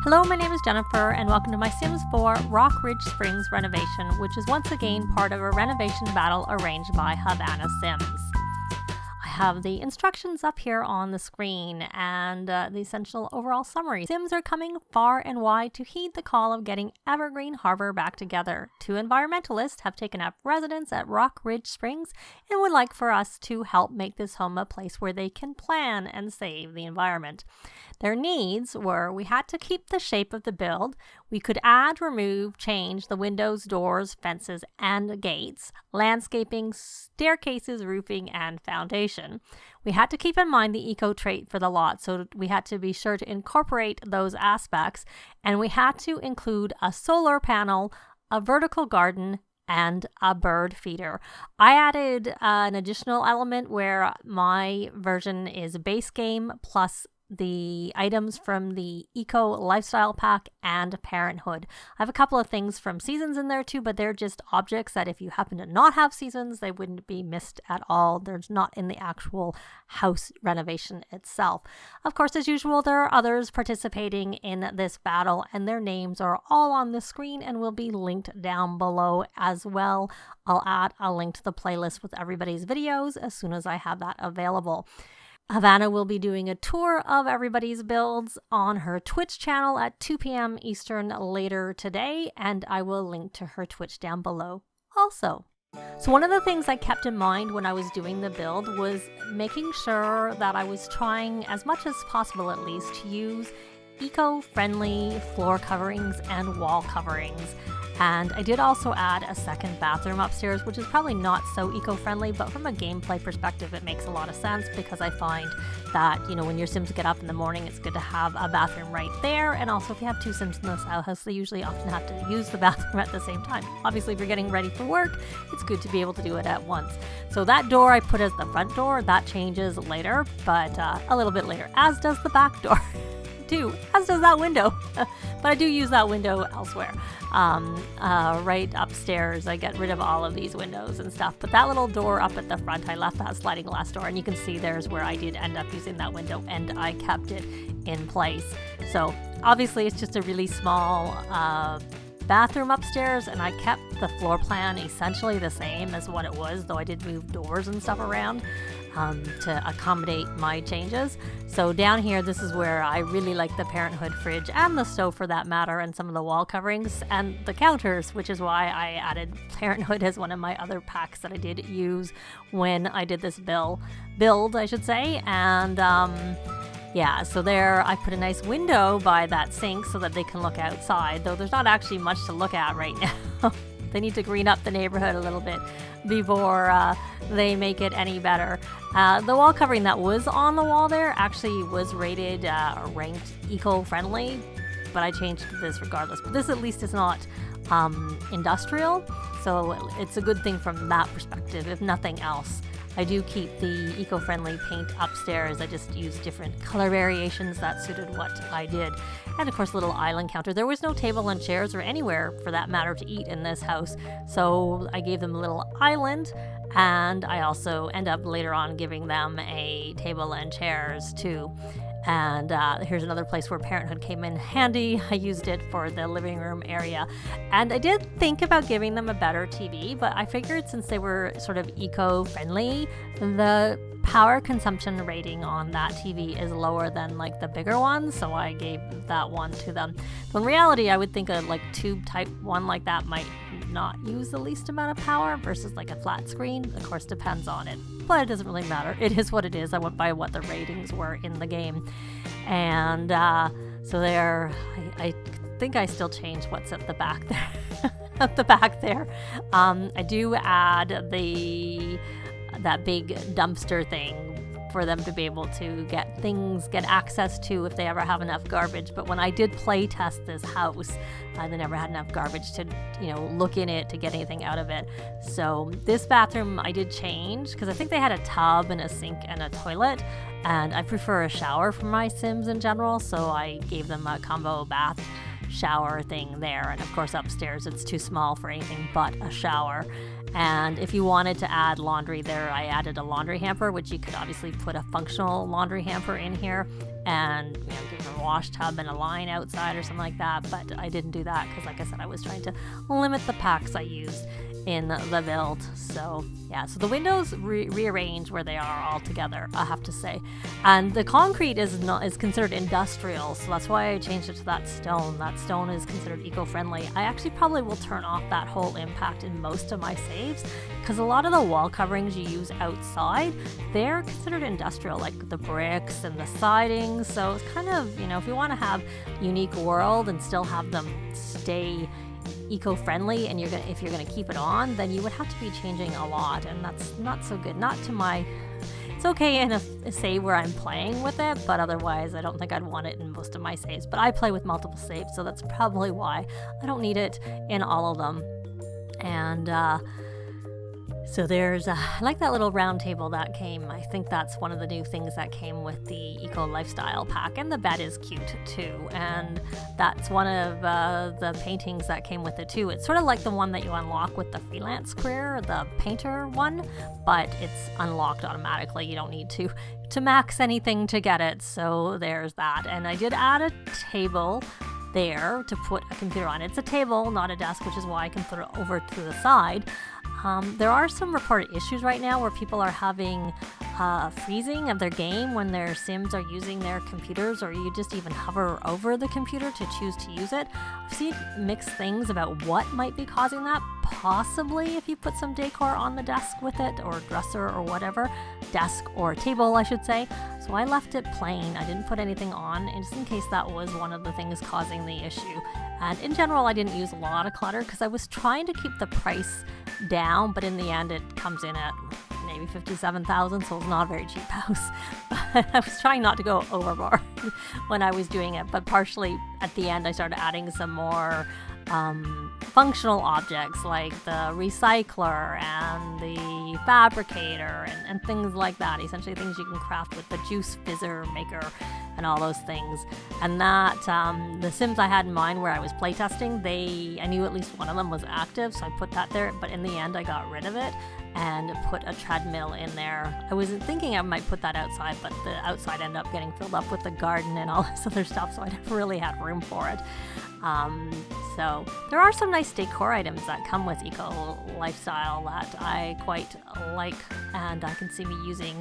Hello, my name is Jennifer, and welcome to my Sims 4 Rockridge Springs renovation, which is once again part of a renovation battle arranged by Havana Sims. I have the instructions up here on the screen and the essential overall summary. Sims are coming far and wide to heed the call of getting Evergreen Harbor back together. Two environmentalists have taken up residence at Rockridge Springs and would like for us to help make this home a place where they can plan and save the environment. Their needs were we had to keep the shape of the build, we could add, remove, change the windows, doors, fences, and gates, landscaping, staircases, roofing, and foundation. We had to keep in mind the eco trait for the lot, so we had to be sure to incorporate those aspects, and we had to include a solar panel, a vertical garden, and a bird feeder. I added an additional element where my version is a base game plus the items from the Eco Lifestyle Pack and Parenthood. I have a couple of things from Seasons in there too, but they're just objects that if you happen to not have Seasons, they wouldn't be missed at all. They're not in the actual house renovation itself. Of course, as usual, there are others participating in this battle, and their names are all on the screen and will be linked down below as well. I'll add a link to the playlist with everybody's videos as soon as I have that available. Havana will be doing a tour of everybody's builds on her Twitch channel at 2 p.m. Eastern later today, and I will link to her Twitch down below also. So one of the things I kept in mind when I was doing the build was making sure that I was trying as much as possible at least to use eco-friendly floor coverings and wall coverings. And I did also add a second bathroom upstairs, which is probably not so eco-friendly, but from a gameplay perspective, it makes a lot of sense because I find that, when your Sims get up in the morning, it's good to have a bathroom right there. And also, if you have two Sims in this house, they usually often have to use the bathroom at the same time. Obviously, if you're getting ready for work, it's good to be able to do it at once. So that door I put as the front door. That changes later, but a little bit later, as does the back door. Too, as does that window. But I do use that window elsewhere. Right upstairs, I get rid of all of these windows and stuff. But that little door up at the front, I left that sliding glass door, and you can see there's where I did end up using that window, and I kept it in place. So obviously it's just a really small bathroom upstairs, and I kept the floor plan essentially the same as what it was, though I did move doors and stuff around to accommodate my changes. So down here, this is where I really like the Parenthood fridge and the stove for that matter, and some of the wall coverings and the counters, which is why I added Parenthood as one of my other packs that I did use when I did this build, I should say. And yeah, so there I put a nice window by that sink so that they can look outside, though there's not actually much to look at right now. They need to green up the neighborhood a little bit before they make it any better. The wall covering that was on the wall there actually was rated or ranked eco-friendly, but I changed this regardless. But this at least is not industrial, so it's a good thing from that perspective, if nothing else. I do keep the eco-friendly paint upstairs. I just used different color variations that suited what I did. And of course, little island counter. There was no table and chairs or anywhere for that matter to eat in this house. So I gave them a little island, and I also end up later on giving them a table and chairs too. And here's another place where Parenthood came in handy. I used it for the living room area. And I did think about giving them a better TV, but I figured since they were sort of eco-friendly, the power consumption rating on that TV is lower than like the bigger one, so I gave that one to them. But in reality, I would think a like tube type one like that might not use the least amount of power versus like a flat screen. Of course, depends on it, but it doesn't really matter. It is what it is. I went by what the ratings were in the game. And so there, I think I still changed what's at the back there. At the back there, I do add that big dumpster thing for them to be able to get access to if they ever have enough garbage. But when I did play test this house, they never had enough garbage to, look in it to get anything out of it. So this bathroom I did change because I think they had a tub and a sink and a toilet, and I prefer a shower for my Sims in general, so I gave them a combo bath shower thing there. And of course upstairs it's too small for anything but a shower. And if you wanted to add laundry there, I added a laundry hamper, which you could obviously put a functional laundry hamper in here. and give them a wash tub and a line outside or something like that, but I didn't do that because, like I said, I was trying to limit the packs I used in the build. So yeah, so the windows rearrange where they are all together, I have to say. And the concrete is considered industrial, so that's why I changed it to that stone. That stone is considered eco-friendly. I actually probably will turn off that whole impact in most of my saves, because a lot of the wall coverings you use outside, they're considered industrial, like the bricks and the siding. So it's kind of, if you want to have unique world and still have them stay eco-friendly, and if you're gonna keep it on, then you would have to be changing a lot, and that's not so good. It's okay in a save where I'm playing with it, but otherwise I don't think I'd want it in most of my saves. But I play with multiple saves, so that's probably why I don't need it in all of them. And so there's, I like that little round table that came. I think that's one of the new things that came with the Eco Lifestyle pack. And the bed is cute too. And that's one of the paintings that came with it too. It's sort of like the one that you unlock with the freelance career, the painter one, but it's unlocked automatically. You don't need to max anything to get it. So there's that. And I did add a table there to put a computer on. It's a table, not a desk, which is why I can put it over to the side. There are some reported issues right now where people are having freezing of their game when their Sims are using their computers, or you just even hover over the computer to choose to use it. I've seen mixed things about what might be causing that. Possibly if you put some decor on the desk with it, or dresser or whatever, desk or table I should say. So I left it plain. I didn't put anything on, just in case that was one of the things causing the issue. And in general, I didn't use a lot of clutter because I was trying to keep the price down, but in the end it comes in at maybe $57,000, so it's not a very cheap house. But I was trying not to go overboard when I was doing it, but partially at the end I started adding some more functional objects like the recycler and the fabricator and things like that. Essentially things you can craft with the juice fizzer maker and all those things. And that the Sims I had in mind where I was playtesting, I knew at least one of them was active, so I put that there, but in the end I got rid of it and put a treadmill in there. I wasn't thinking I might put that outside, but the outside ended up getting filled up with the garden and all this other stuff, so I never really had room for it. So there are some nice decor items that come with Eco Lifestyle that I quite like, and I can see me using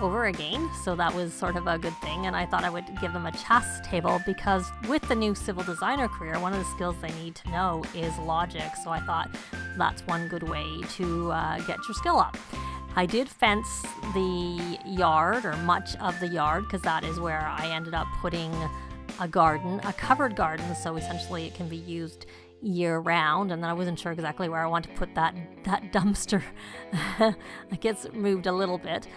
over again, so that was sort of a good thing. And I thought I would give them a chess table, because with the new civil designer career, one of the skills they need to know is logic, so I thought that's one good way to get your skill up. I did fence the yard, or much of the yard, because that is where I ended up putting a garden, a covered garden, so essentially it can be used year-round. And then I wasn't sure exactly where I want to put that dumpster. It gets moved a little bit,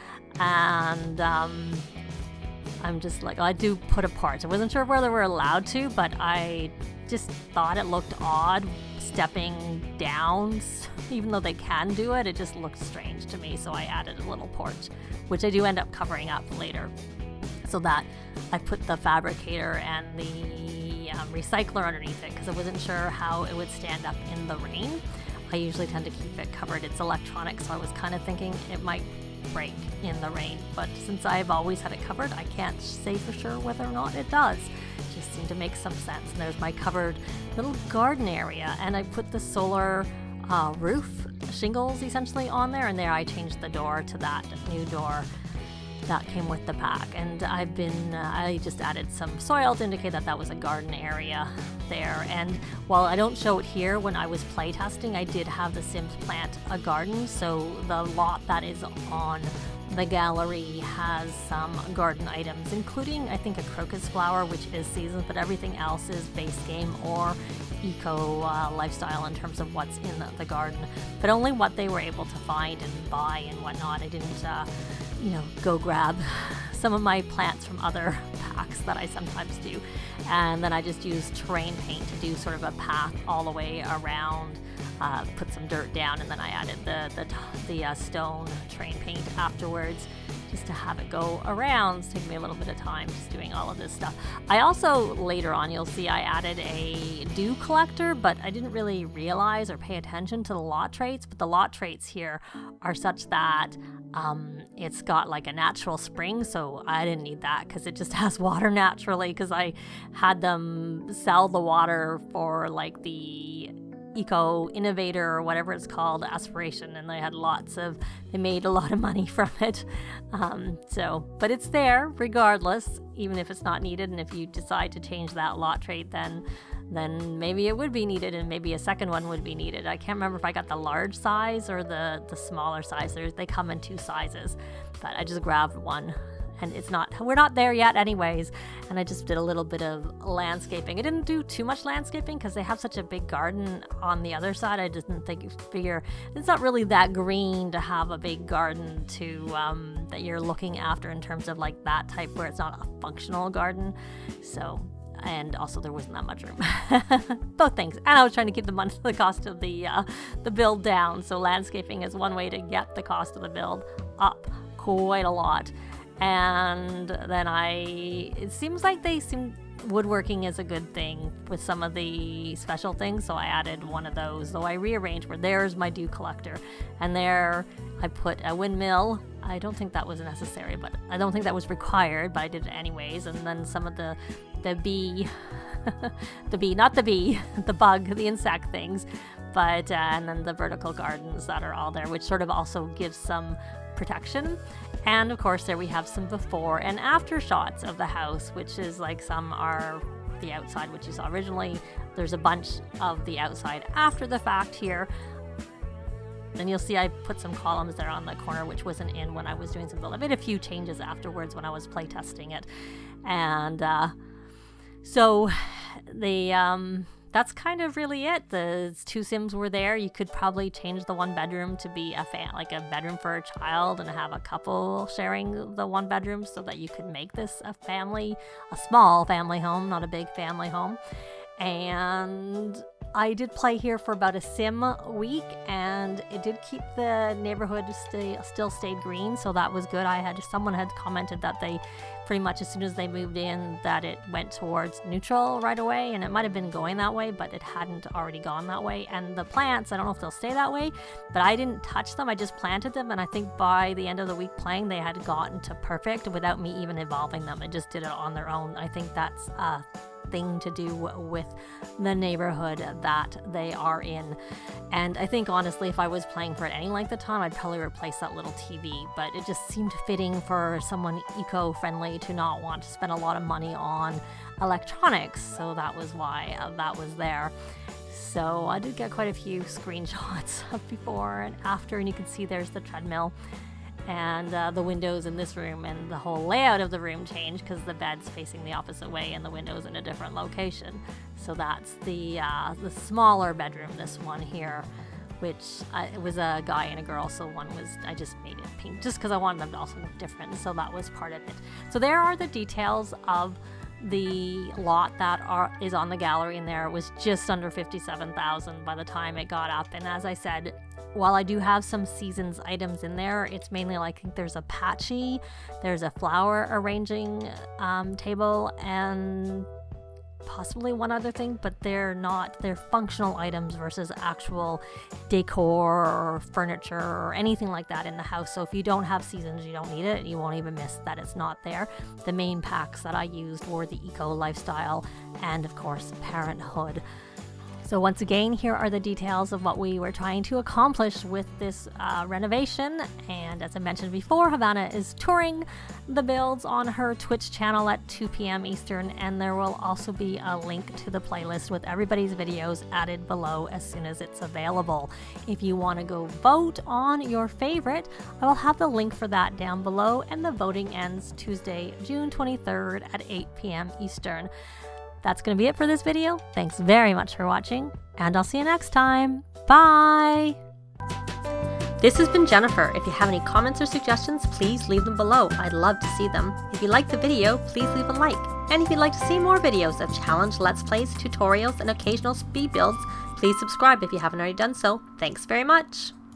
and I'm just like, I do put apart. I wasn't sure whether we're allowed to, but I just thought it looked odd stepping down. Even though they can do it, it just looked strange to me, so I added a little porch, which I do end up covering up later, so that I put the fabricator and the recycler underneath it, because I wasn't sure how it would stand up in the rain. I usually tend to keep it covered. It's electronic, so I was kind of thinking it might break in the rain, but since I've always had it covered, I can't say for sure whether or not it does. It just seemed to make some sense. And there's my covered little garden area, and I put the solar roof shingles essentially on there, and there I changed the door to that new door that came with the pack. And I just added some soil to indicate that was a garden area there. And while I don't show it here, when I was playtesting, I did have the Sims plant a garden, so the lot that is on the gallery has some garden items, including I think a crocus flower, which is seasoned, but everything else is base game or eco lifestyle in terms of what's in the garden, but only what they were able to find and buy and whatnot. I didn't go grab some of my plants from other packs that I sometimes do. And then I just used terrain paint to do sort of a path all the way around, put some dirt down, and then I added the stone terrain paint afterwards just to have it go around. It's taking me a little bit of time just doing all of this stuff. I also, later on, you'll see I added a dew collector, but I didn't really realize or pay attention to the lot traits. But the lot traits here are such that it's got like a natural spring, so I didn't need that because it just has water naturally, because I had them sell the water for like the Eco Innovator or whatever it's called, aspiration, and they made a lot of money from it. But it's there regardless, even if it's not needed. And if you decide to change that lot trait, then maybe it would be needed, and maybe a second one would be needed. I can't remember if I got the large size or the smaller size. They come in 2 sizes, but I just grabbed one. And we're not there yet anyways. And I just did a little bit of landscaping. I didn't do too much landscaping because they have such a big garden on the other side. I didn't figure it's not really that green to have a big garden that you're looking after in terms of like that type where it's not a functional garden. So, and also there wasn't that much room. Both things. And I was trying to keep the cost of the build down. So landscaping is one way to get the cost of the build up quite a lot. And then it seems like woodworking is a good thing with some of the special things, so I added one of those, though I rearranged where there's my dew collector, and there I put a windmill. I don't think that was necessary, but I don't think that was required, but I did it anyways. And then some of the bee the bug, the insect things, but and then the vertical gardens that are all there, which sort of also gives some protection. And of course there we have some before and after shots of the house, which is like some are the outside, which you saw originally. There's a bunch of the outside after the fact here. And you'll see I put some columns there on the corner, which wasn't in when I was doing some build. I made a few changes afterwards when I was playtesting it. And so that's kind of really it. The 2 Sims were there. You could probably change the 1 bedroom to be like a bedroom for a child and have a couple sharing the 1 bedroom so that you could make this a small family home, not a big family home. And I did play here for about a sim week, and it did keep the neighborhood still stayed green, so that was good. Someone had commented that they pretty much as soon as they moved in that it went towards neutral right away, and it might have been going that way, but it hadn't already gone that way. And the plants, I don't know if they'll stay that way, but I didn't touch them. I just planted them, and I think by the end of the week playing, they had gotten to perfect without me even involving them. I just did it on their own. I think that's thing to do with the neighborhood that they are in. And I think honestly, if I was playing for any length of time, I'd probably replace that little TV, but it just seemed fitting for someone eco-friendly to not want to spend a lot of money on electronics, so that was why that was there. So I did get quite a few screenshots of before and after, and you can see there's the treadmill and the windows in this room, and the whole layout of the room changed because the bed's facing the opposite way and the window's in a different location. So that's the smaller bedroom, this one here, which it was a guy and a girl, so I just made it pink just because I wanted them to also look different, so that was part of it. So there are the details of the lot that is on the gallery, and there it was just under 57,000 by the time it got up. And as I said, while I do have some seasons items in there, it's mainly like, I think there's a patchy, there's a flower arranging table, and possibly one other thing, but they're functional items versus actual decor or furniture or anything like that in the house. So if you don't have seasons, you don't need it. You won't even miss that it's not there. The main packs that I used were the eco lifestyle and of course parenthood. So once again, here are the details of what we were trying to accomplish with this renovation. And as I mentioned before, Havana is touring the builds on her Twitch channel at 2 p.m. Eastern, and there will also be a link to the playlist with everybody's videos added below as soon as it's available. If you want to go vote on your favorite, I will have the link for that down below, and the voting ends Tuesday, June 23rd at 8 p.m. Eastern. That's going to be it for this video. Thanks very much for watching, and I'll see you next time. Bye! This has been Jennifer. If you have any comments or suggestions, please leave them below. I'd love to see them. If you liked the video, please leave a like. And if you'd like to see more videos of challenge, let's plays, tutorials, and occasional speed builds, please subscribe if you haven't already done so. Thanks very much!